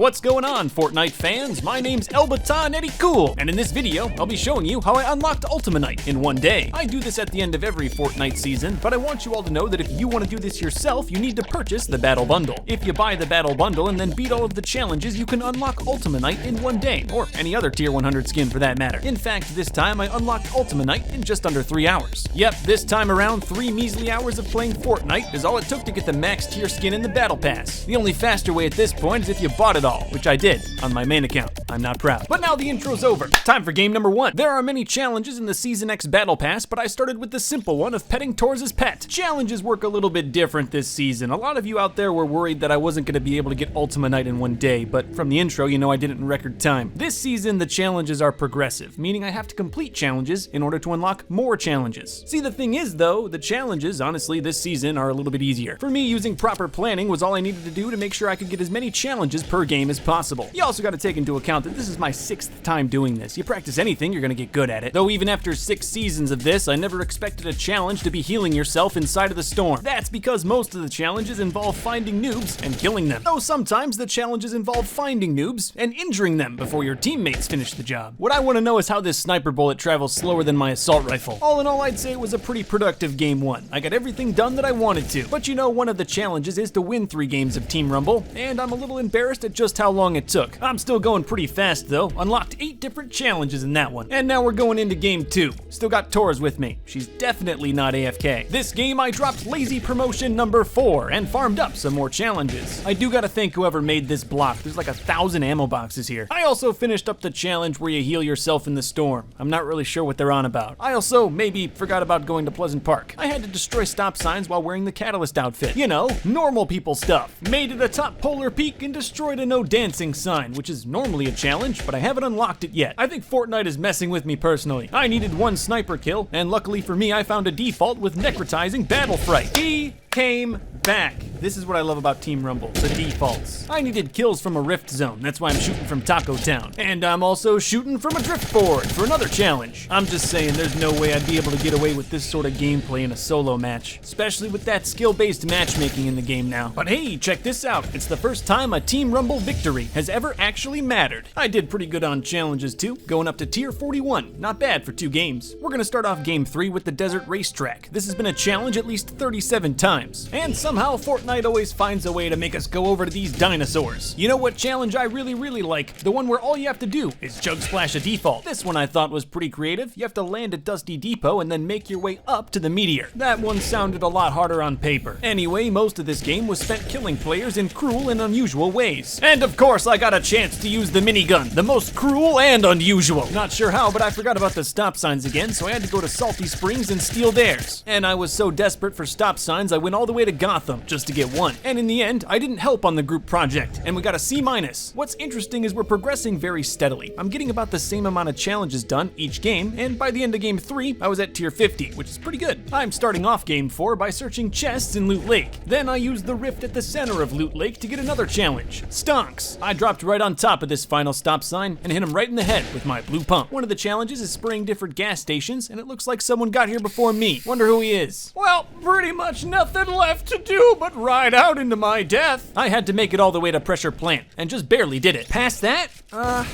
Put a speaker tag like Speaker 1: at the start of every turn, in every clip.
Speaker 1: What's going on, Fortnite fans? My name's Elbaton Eddie Cool, and in this video, I'll be showing you how I unlocked Ultima Knight in one day. I do this at the end of every Fortnite season, but I want you all to know that if you want to do this yourself, you need to purchase the Battle Bundle. If you buy the Battle Bundle and then beat all of the challenges, you can unlock Ultima Knight in one day, or any other tier 100 skin for that matter. In fact, this time I unlocked Ultima Knight in just under 3 hours. Yep, this time around, 3 measly hours of playing Fortnite is all it took to get the max tier skin in the Battle Pass. The only faster way at this point is if you bought it all, which I did on my main account. I'm not proud. But now the intro's over. Time for game number 1. There are many challenges in the Season X Battle Pass, but I started with the simple one of petting Tor's pet. Challenges work a little bit different this season. A lot of you out there were worried that I wasn't going to be able to get Ultima Knight in one day, but from the intro, you know I did it in record time. This season, the challenges are progressive, meaning I have to complete challenges in order to unlock more challenges. See, the thing is though, the challenges, honestly, this season are a little bit easier. For me, using proper planning was all I needed to do to make sure I could get as many challenges per game as possible. You also got to take into account that this is my 6th time doing this. You practice anything, you're gonna get good at it. Though even after 6 seasons of this, I never expected a challenge to be healing yourself inside of the storm. That's because most of the challenges involve finding noobs and killing them. Though sometimes the challenges involve finding noobs and injuring them before your teammates finish the job. What I want to know is how this sniper bullet travels slower than my assault rifle. All in all, I'd say it was a pretty productive game 1. I got everything done that I wanted to. But you know, one of the challenges is to win 3 games of Team Rumble, and I'm a little embarrassed at just how long it took. I'm still going pretty fast though. Unlocked 8 different challenges in that one. And now we're going into game 2. Still got Tor's with me. She's definitely not AFK. This game I dropped lazy promotion number 4 and farmed up some more challenges. I do gotta thank whoever made this block. There's like 1,000 ammo boxes here. I also finished up the challenge where you heal yourself in the storm. I'm not really sure what they're on about. I also maybe forgot about going to Pleasant Park. I had to destroy stop signs while wearing the Catalyst outfit. You know, normal people stuff. Made it atop Polar Peak and destroyed a no dancing sign, which is normally a challenge, but I haven't unlocked it yet. I think Fortnite is messing with me personally. I needed 1 sniper kill, and luckily for me, I found a default with necrotizing battle fright. He came back. This is what I love about Team Rumble, the defaults. I needed kills from a rift zone, that's why I'm shooting from Taco Town. And I'm also shooting from a drift board for another challenge. I'm just saying there's no way I'd be able to get away with this sort of gameplay in a solo match, especially with that skill-based matchmaking in the game now. But hey, check this out. It's the first time a Team Rumble victory has ever actually mattered. I did pretty good on challenges too, going up to tier 41. Not bad for 2 games. We're gonna start off game 3 with the desert racetrack. This has been a challenge at least 37 times. And somehow Fortnite always finds a way to make us go over to these dinosaurs. You know what challenge I really like? The one where all you have to do is chug splash a default. This one I thought was pretty creative. You have to land at Dusty Depot and then make your way up to the Maeder. That one sounded a lot harder on paper. Anyway, most of this game was spent killing players in cruel and unusual ways. And of course, I got a chance to use the minigun, the most cruel and unusual. Not sure how, but I forgot about the stop signs again, so I had to go to Salty Springs and steal theirs. And I was so desperate for stop signs, I went all the way to Gotham just to get one. And in the end, I didn't help on the group project, and we got a C-. What's interesting is we're progressing very steadily. I'm getting about the same amount of challenges done each game, and by the end of game 3, I was at tier 50, which is pretty good. I'm starting off game 4 by searching chests in Loot Lake. Then I used the rift at the center of Loot Lake to get another challenge, Stonks. I dropped right on top of this final stop sign and hit him right in the head with my blue pump. One of the challenges is spraying different gas stations, and it looks like someone got here before me. Wonder who he is. Well, pretty much nothing left to do but ride out into my death. I had to make it all the way to Pressure Plant, and just barely did it. Past that, I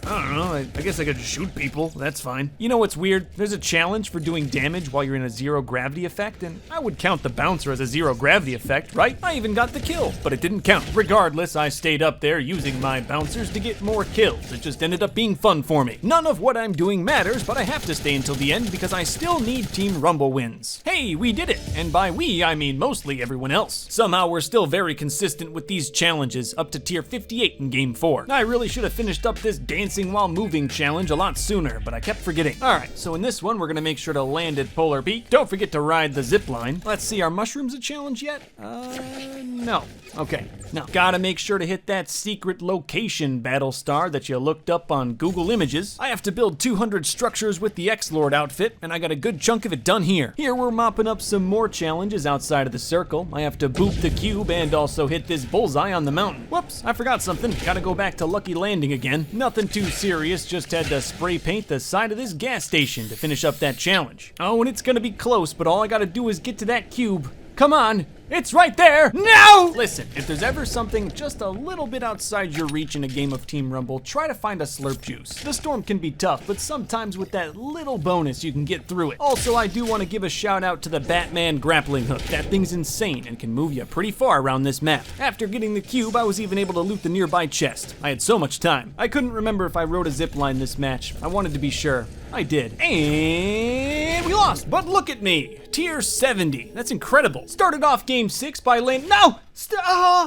Speaker 1: don't know, I guess I could shoot people, that's fine. You know what's weird? There's a challenge for doing damage while you're in a 0 gravity effect, and I would count the bouncer as a 0 gravity effect, right? I even got the kill, but it didn't count. Regardless, I stayed up there using my bouncers to get more kills. It just ended up being fun for me. None of what I'm doing matters, but I have to stay until the end because I still need Team Rumble wins. Hey, we did it! And by we, I mean mostly everyone else. Somehow we're still very consistent with these challenges, up to tier 58 in game 4. I really should have finished up this dancing while moving challenge a lot sooner, but I kept forgetting. Alright, so in this one, we're gonna make sure to land at Polar Peak. Don't forget to ride the zip line. Let's see, are mushrooms a challenge yet? No. Okay, no. Gotta make sure to hit that secret location battle star that you looked up on Google Images. I have to build 200 structures with the X-Lord outfit, and I got a good chunk of it done here. Here we're mopping up some more challenges outside of the circle. I have to boop the cube and also hit this bullseye on the mountain. Whoops, I forgot something. Gotta go back to Lucky Landing again. Nothing too serious, just had to spray paint the side of this gas station to finish up that challenge. Oh, and it's gonna be close, but all I gotta do is get to that cube. Come on, It's right there. No! Listen, if there's ever something just a little bit outside your reach in a game of Team Rumble, try to find a slurp juice. The storm can be tough, but sometimes with that little bonus, you can get through it. Also, I do want to give a shout out to the Batman grappling hook. That thing's insane and can move you pretty far around this map. After getting the cube, I was even able to loot the nearby chest. I had so much time. I couldn't remember if I rode a zipline this match. I wanted to be sure. I did. And we lost, but look at me. Tier 70. That's incredible. Started off game 6 by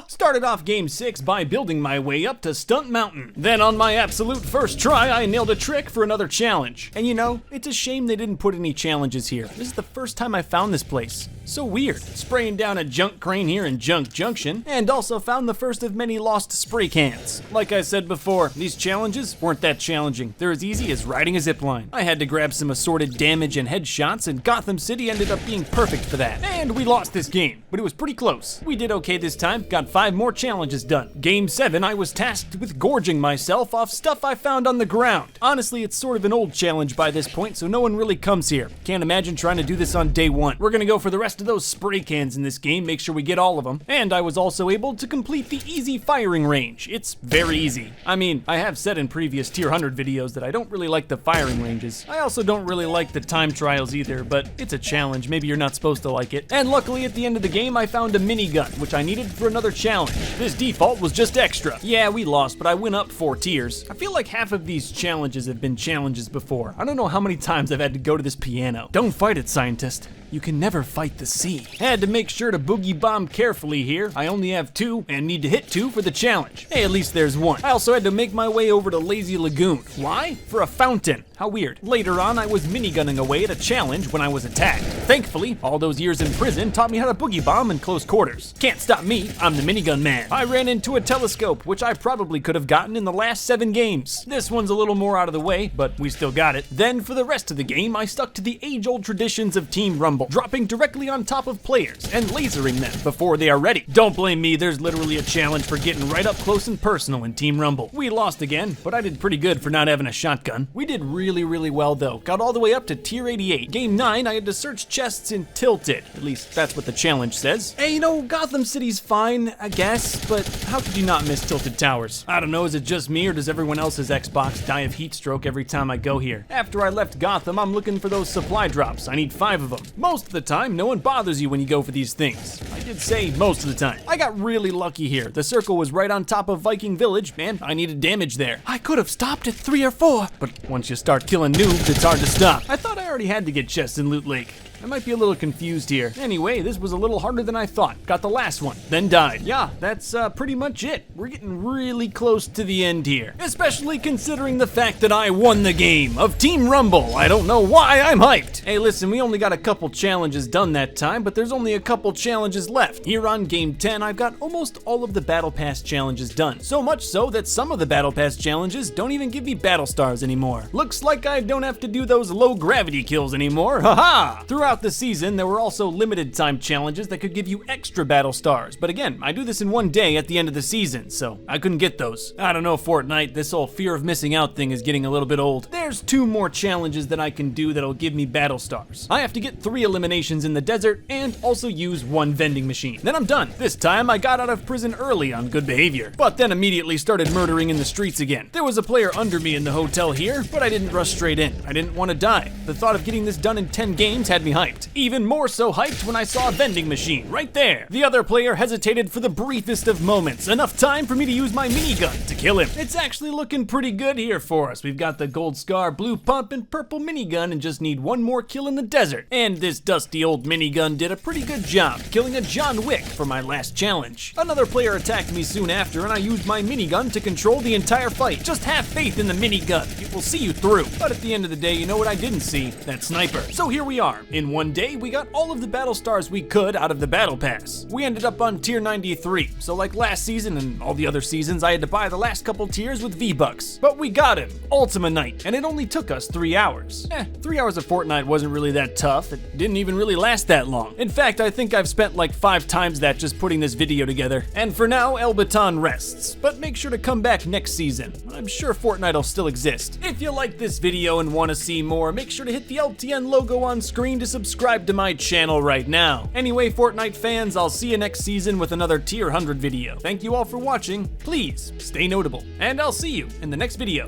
Speaker 1: started off game 6 by building my way up to Stunt Mountain. Then on my absolute first try, I nailed a trick for another challenge. And you know, it's a shame they didn't put any challenges here. This is the first time I found this place. So weird. Spraying down a junk crane here in Junk Junction, and also found the first of many lost spray cans. Like I said before, these challenges weren't that challenging. They're as easy as riding a zipline. I had to grab some assorted damage and headshots, and Gotham City ended up being perfect for that. And we lost this game, but it was pretty close. We did okay this time, got 5 more challenges done. Game 7, I was tasked with gorging myself off stuff I found on the ground. Honestly, it's sort of an old challenge by this point, so no one really comes here. Can't imagine trying to do this on day 1. We're gonna go for the rest of those spray cans in this game, make sure we get all of them. And I was also able to complete the easy firing range. It's very easy. I mean, I have said in previous tier 100 videos that I don't really like the firing ranges. I also don't really like the time trials either, but it's a challenge. Maybe you're not supposed to like it. And luckily at the end of the game, I found a minigun, which I needed for another challenge. This default was just extra. Yeah, we lost, but I went up 4 tiers. I feel like half of these challenges have been challenges before. I don't know how many times I've had to go to this piano. Don't fight it, scientist. You can never fight the sea. Had to make sure to boogie bomb carefully here. I only have 2 and need to hit 2 for the challenge. Hey, at least there's 1. I also had to make my way over to Lazy Lagoon. Why? For a fountain. How weird. Later on, I was minigunning away at a challenge when I was attacked. Thankfully, all those years in prison taught me how to boogie bomb in close quarters. Can't stop me, I'm the minigun man. I ran into a telescope, which I probably could have gotten in the last 7 games. This one's a little more out of the way, but we still got it. Then for the rest of the game, I stuck to the age-old traditions of Team Rumble, dropping directly on top of players and lasering them before they are ready. Don't blame me, there's literally a challenge for getting right up close and personal in Team Rumble. We lost again, but I did pretty good for not having a shotgun. We did really well though. Got all the way up to tier 88. Game 9, I had to search chests in Tilted. At least that's what the challenge says. Hey, you know, Gotham City's fine, I guess, but how could you not miss Tilted Towers? I don't know, is it just me or does everyone else's Xbox die of heat stroke every time I go here? After I left Gotham, I'm looking for those supply drops. I need 5 of them. Most of the time, no one bothers you when you go for these things. I did say most of the time. I got really lucky here. The circle was right on top of Viking Village, and I needed damage there. I could have stopped at 3 or 4, but once you start killing noobs, it's hard to stop. I thought I already had to get chests in Loot Lake. I might be a little confused here. Anyway, this was a little harder than I thought. Got the last one, then died. Yeah, that's pretty much it. We're getting really close to the end here. Especially considering the fact that I won the game of Team Rumble. I don't know why I'm hyped. Hey, listen, we only got a couple challenges done that time, but there's only a couple challenges left. Here on Game 10, I've got almost all of the Battle Pass challenges done. So much so that some of the Battle Pass challenges don't even give me battle stars anymore. Looks like I don't have to do those low gravity kills anymore. Haha! Throughout the season, there were also limited time challenges that could give you extra battle stars, but again, I do this in one day at the end of the season, so I couldn't get those. I don't know, Fortnite, this whole fear of missing out thing is getting a little bit old. There's 2 more challenges that I can do that'll give me battle stars. I have to get 3 eliminations in the desert and also use 1 vending machine. Then I'm done. This time I got out of prison early on good behavior, but then immediately started murdering in the streets again. There was a player under me in the hotel here, but I didn't rush straight in. I didn't want to die. The thought of getting this done in 10 games had me hyped. Even more so hyped when I saw a vending machine right there. The other player hesitated for the briefest of moments, enough time for me to use my minigun to kill him. It's actually looking pretty good here for us. We've got the gold scar, blue pump, and purple minigun and just need 1 more kill in the desert. And this dusty old minigun did a pretty good job killing a John Wick for my last challenge. Another player attacked me soon after and I used my minigun to control the entire fight. Just have faith in the minigun. It will see you through. But at the end of the day, you know what I didn't see? That sniper. So here we are. In one day, we got all of the battle stars we could out of the battle pass. We ended up on tier 93, so like last season and all the other seasons, I had to buy the last couple tiers with V-Bucks. But we got him, Ultima Knight, and it only took us 3 hours. 3 hours of Fortnite wasn't really that tough. It didn't even really last that long. In fact, I think I've spent like 5 times that just putting this video together. And for now, El Baton rests, but make sure to come back next season. I'm sure Fortnite will still exist. If you like this video and want to see more, make sure to hit the LTN logo on screen to subscribe subscribe to my channel right now. Anyway, Fortnite fans, I'll see you next season with another Tier 100 video. Thank you all for watching, please stay notable, and I'll see you in the next video.